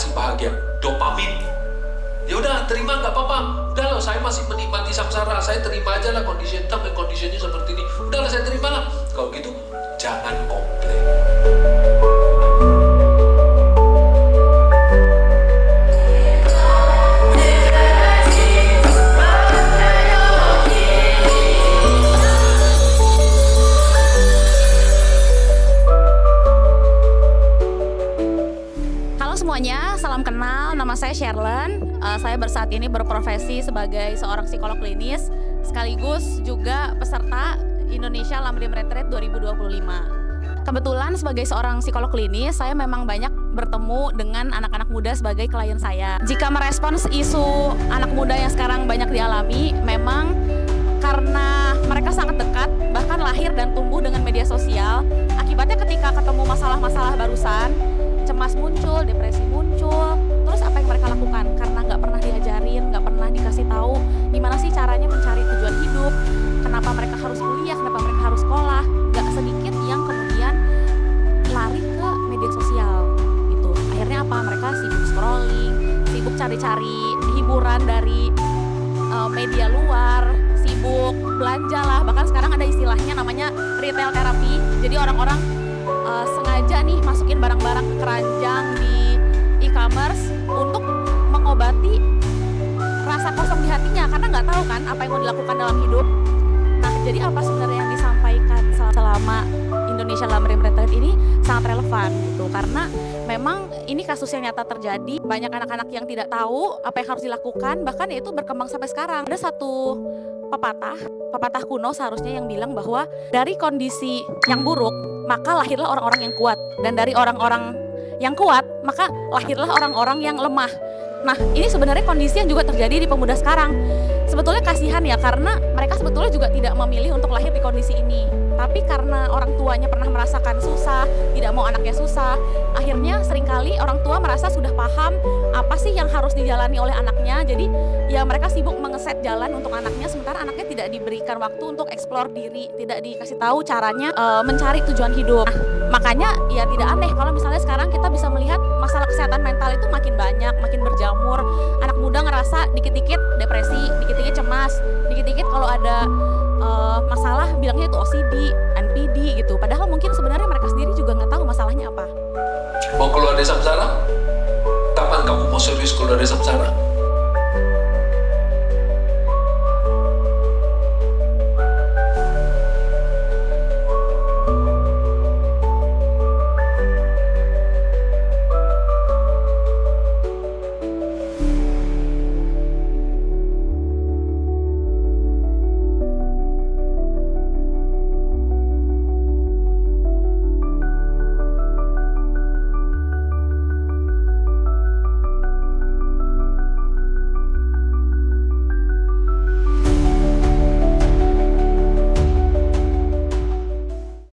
kasih bahagia, dopamin. Ya udah, terima, nggak apa-apa. Udah loh, saya masih menikmati samsara, saya terima aja lah kondisi term and conditionnya seperti ini. Udah lah, saya terima lah. Kalau gitu, jangan komplain. Semuanya, salam kenal, nama saya Sherlen. Saya saat ini berprofesi sebagai seorang psikolog klinis, sekaligus juga peserta Indonesia Lamrim Retreat 2025. Kebetulan sebagai seorang psikolog klinis, saya memang banyak bertemu dengan anak-anak muda sebagai klien saya. Jika merespons isu anak muda yang sekarang banyak dialami, memang karena mereka sangat dekat, bahkan lahir dan tumbuh dengan media sosial. Akibatnya ketika ketemu masalah-masalah barusan, cemas muncul, depresi muncul, terus apa yang mereka lakukan? Karena nggak pernah diajarin, nggak pernah dikasih tahu gimana sih caranya mencari tujuan hidup, kenapa mereka harus kuliah, kenapa mereka harus sekolah. Nggak sedikit yang kemudian lari ke media sosial gitu. Akhirnya apa? Mereka sibuk scrolling, sibuk cari-cari hiburan dari media luar, sibuk belanja lah. Bahkan sekarang ada istilahnya namanya retail therapy. Jadi orang-orang sengaja nih masukin barang-barang ke keranjang di e-commerce untuk mengobati rasa kosong di hatinya, karena nggak tahu kan apa yang mau dilakukan dalam hidup. Nah, jadi apa sebenarnya yang disampaikan selama Indonesia Lamrim Retreat ini sangat relevan gitu, karena memang ini kasus yang nyata terjadi. Banyak anak-anak yang tidak tahu apa yang harus dilakukan, bahkan itu berkembang sampai sekarang. Ada satu pepatah kuno seharusnya yang bilang bahwa dari kondisi yang buruk maka lahirlah orang-orang yang kuat, dan dari orang-orang yang kuat maka lahirlah orang-orang yang lemah. Nah, ini sebenarnya kondisi yang juga terjadi di pemuda sekarang. Sebetulnya kasihan ya, karena mereka sebetulnya juga tidak memilih untuk lahir di kondisi ini. Tapi karena orang tuanya pernah merasakan susah, tidak mau anaknya susah, akhirnya seringkali orang tua merasa sudah paham apa sih yang harus dijalani oleh anaknya. Jadi ya mereka sibuk mengeset jalan untuk anaknya, sementara anaknya tidak diberikan waktu untuk eksplor diri, tidak dikasih tahu caranya mencari tujuan hidup. Nah, makanya ya tidak aneh kalau misalnya sekarang kita bisa melihat masalah kesehatan mental itu makin banyak, makin berjamur. Anak muda ngerasa dikit-dikit depresi, dikit-dikit cemas, dikit-dikit kalau ada masalah bilangnya itu OCD, NPD gitu. Padahal mungkin sebenarnya mereka sendiri juga nggak tahu masalahnya apa. Mau keluar dari samsara? Kapan kamu mau serius keluar dari samsara?